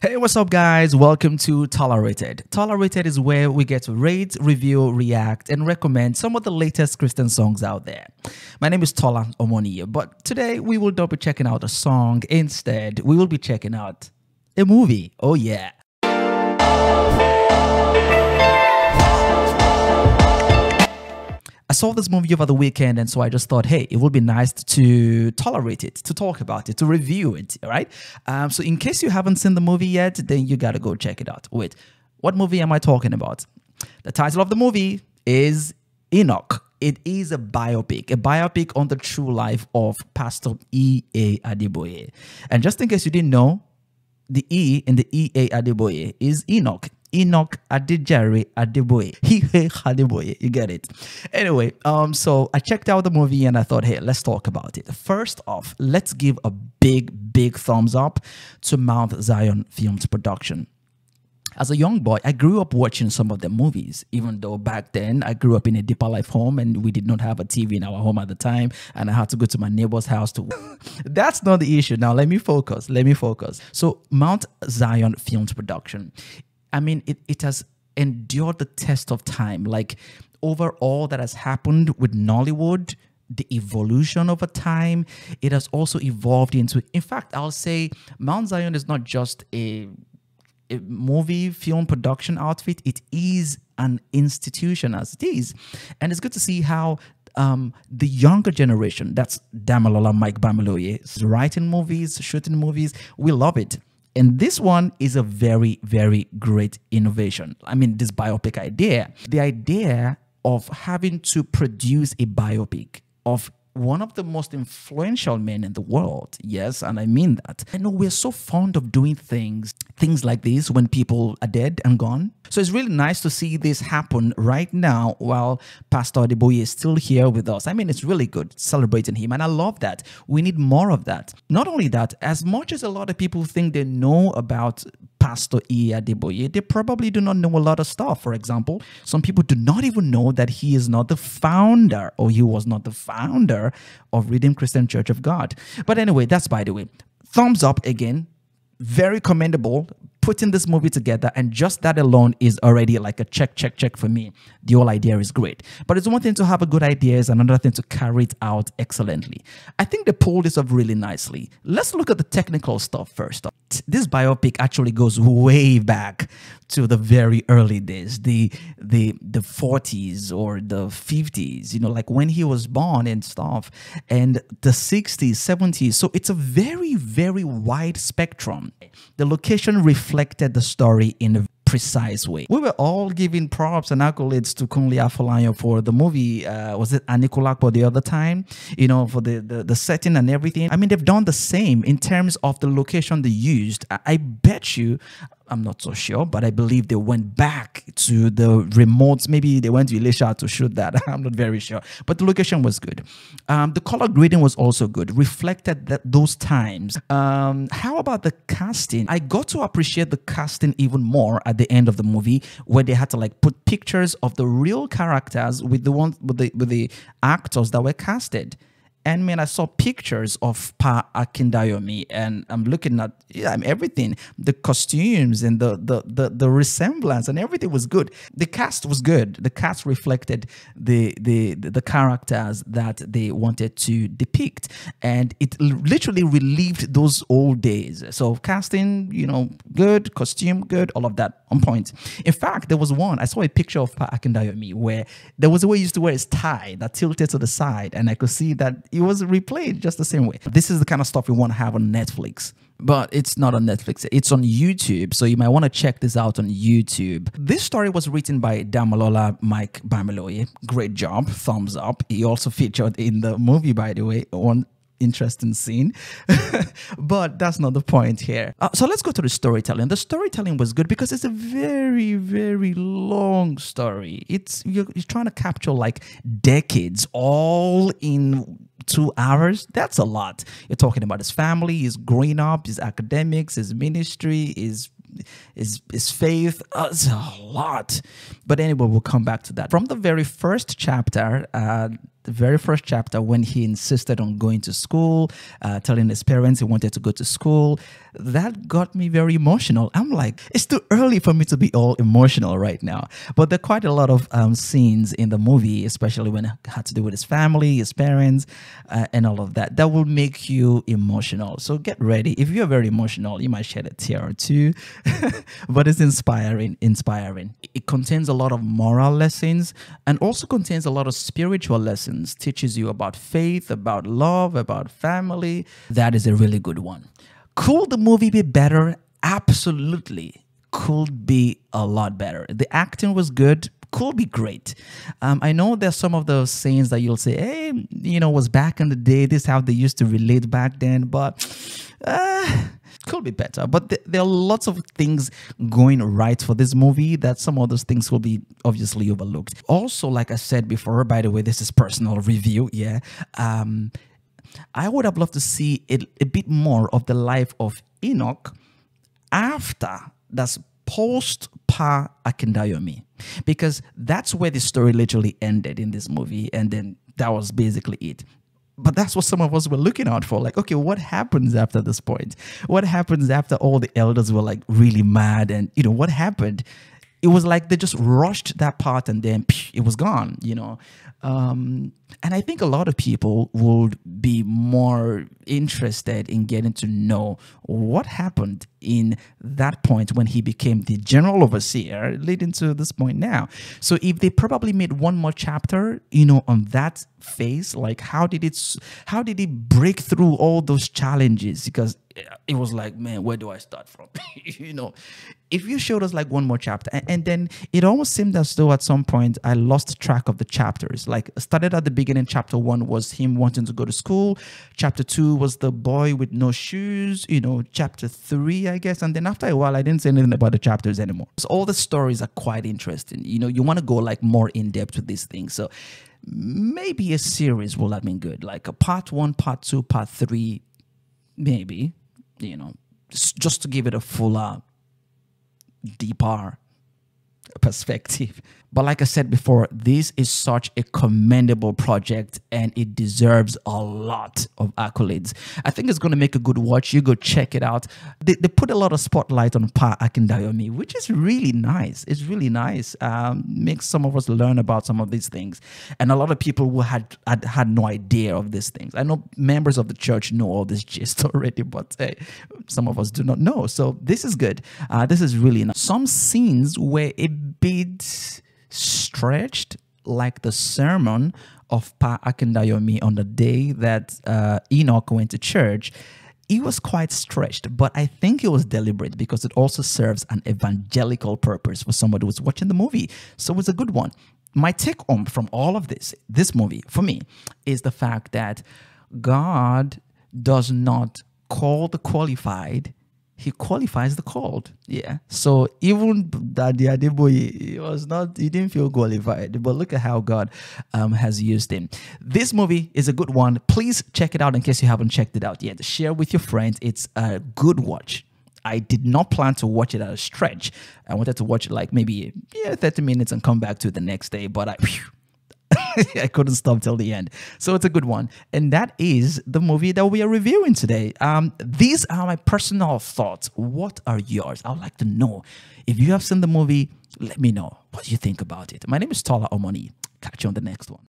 Hey, what's up, guys? Welcome to Tolerated. Tolerated is where we get to rate, review, react, and recommend some of the latest Christian songs out there. My name is TOLA Omoniyi, but today we will not be checking out a song. Instead, we will be checking out a movie. Oh, yeah. I saw this movie over the weekend, and so I just thought, hey, it would be nice to tolerate it, to talk about it, to review it, all right? So in case you haven't seen the movie yet, then you got to go check it out. Wait, what movie am I talking about? The title of the movie is ENOCH. It is a biopic on the true life of Pastor EA Adeboye. And just in case you didn't know, the E in the EA Adeboye is ENOCH. ENOCH Adeboye. Adeboye. You get it. Anyway, so I checked out the movie and I thought, hey, let's talk about it. First off, let's give a big thumbs up to Mount Zion Films production. As a young boy, I grew up watching some of the movies, even though back then I grew up in a deeper life home and we did not have a TV in our home at the time, and I had to go to my neighbor's house to... That's not the issue. Now, let me focus. So Mount Zion Films production, I mean, it has endured the test of time. Like, over all that has happened with Nollywood, the evolution over time, it has also evolved into... In fact, I'll say Mount Zion is not just a movie film production outfit. It is an institution as it is. And it's good to see how the younger generation, that's Damilola Mike Bamiloye, is writing movies, shooting movies. We love it. And this one is a very great innovation. I mean, this biopic idea, the idea of having to produce a biopic of one of the most influential men in the world. Yes, and I mean that. I know we're so fond of doing things like this when people are dead and gone. So it's really nice to see this happen right now while Pastor Adeboye is still here with us. I mean, it's really good celebrating him, and I love that. We need more of that. Not only that, as much as a lot of people think they know about Pastor EA Adeboye, they probably do not know a lot of stuff. For example, some people do not even know that he is not the founder, or he was not the founder of Redeemed Christian Church of God. But anyway, that's by the way. Thumbs up again. Very commendable putting this movie together, and just that alone is already like a check for me. The whole idea is great, but it's one thing to have a good idea, is another thing to carry it out excellently. I think they pulled this off really nicely. Let's look at the technical stuff first. This biopic actually goes way back to the very early days, the 40s or the 50s, you know, like when he was born and stuff, and the 60s, 70s. So it's a very wide spectrum. The location reflected the story in a precise way. We were all giving props and accolades to Kunle Afolayan for the movie, was it Anikulapo the other time, you know, for the setting and everything. I mean, they've done the same in terms of the location they used. I bet you, I'm not so sure, but I believe they went back to the remotes. Maybe they went to Elisha to shoot that. I'm not very sure. But the location was good. The color grading was also good, reflected those times. How about the casting? I got to appreciate the casting even more at the end of the movie, where they had to like put pictures of the real characters with the actors that were casted. And man, I saw pictures of Pa Akindayomi, and I'm looking at everything, the costumes and the resemblance, and everything was good. The cast was good. The cast reflected the characters that they wanted to depict, and it literally relived those old days. So casting, you know, good, costume good, all of that on point. In fact, there was one, I saw a picture of Pa Akindayomi where there was a way he used to wear his tie that tilted to the side, and I could see that it was replayed just the same way. This is the kind of stuff we want to have on Netflix, but it's not on Netflix. It's on YouTube, so you might want to check this out on YouTube. This story was written by Damilola Mike Bamiloye. Great job, thumbs up. He also featured in the movie, by the way, one interesting scene. But that's not the point here. So let's go to the storytelling. The storytelling was good because it's a very long story. You're trying to capture like decades all in 2 hours. That's a lot. You're talking about his family, his growing up, his academics, his ministry, his faith. It's a lot. But anyway, we'll come back to that. From the very first chapter, the very first chapter when he insisted on going to school, telling his parents he wanted to go to school. That got me very emotional. I'm like, it's too early for me to be all emotional right now. But there are quite a lot of scenes in the movie, especially when it had to do with his family, his parents, and all of that, that will make you emotional. So get ready. If you're very emotional, you might shed a tear or two, but it's inspiring. It contains a lot of moral lessons and also contains a lot of spiritual lessons, teaches you about faith, about love, about family. That is a really good one. Could the movie be better? Absolutely. Could be a lot better. The acting was good. Could be great. I know there's some of those sayings that you'll say, hey, was back in the day. This is how they used to relate back then. But could be better. But there are lots of things going right for this movie that some of those things will be obviously overlooked. Also, like I said before, by the way, this is personal review. Yeah. I would have loved to see a bit more of the life of Enoch after that's post Pa Akindayomi, because that's where the story literally ended in this movie, and then that was basically it. But that's what some of us were looking out for. Like, okay, what happens after this point? What happens after all the elders were like really mad? And, what happened? It was like they just rushed that part and then it was gone, And I think a lot of people would be more interested in getting to know what happened in that point when he became the general overseer, leading to this point now. So if they probably made one more chapter, on that phase, like how did he break through all those challenges? Because it was like, man, where do I start from? If you showed us like one more chapter, and then it almost seemed as though at some point I lost track of the chapters. Like started at the beginning, chapter 1 was him wanting to go to school. Chapter 2 was the boy with no shoes, chapter 3, I guess. And then after a while, I didn't say anything about the chapters anymore. So all the stories are quite interesting. You want to go like more in depth with these things. So maybe a series will have been good, like a part 1, part 2, part 3, maybe, just to give it a fuller, deeper perspective. But like I said before, this is such a commendable project and it deserves a lot of accolades. I think it's going to make a good watch. You go check it out. They put a lot of spotlight on Pa Akindayomi, which is really nice. It's really nice. Makes some of us learn about some of these things. And a lot of people who had no idea of these things. I know members of the church know all this gist already, but some of us do not know. So this is good. This is really nice. Some scenes were a bit stretched, like the sermon of Pa Akindayomi on the day that Enoch went to church. It was quite stretched, but I think it was deliberate because it also serves an evangelical purpose for somebody who's watching the movie. So it's a good one. My take home from all of this movie, for me, is the fact that God does not call the qualified, he qualifies the called. Yeah. So even Daddy Adeboye, he didn't feel qualified. But look at how God has used him. This movie is a good one. Please check it out in case you haven't checked it out yet. Share with your friends. It's a good watch. I did not plan to watch it at a stretch. I wanted to watch it like maybe 30 minutes and come back to it the next day. But I couldn't stop till the end. So it's a good one. And that is the movie that we are reviewing today. These are my personal thoughts. What are yours? I would like to know. If you have seen the movie, let me know what you think about it. My name is TOLA Omoniyi. Catch you on the next one.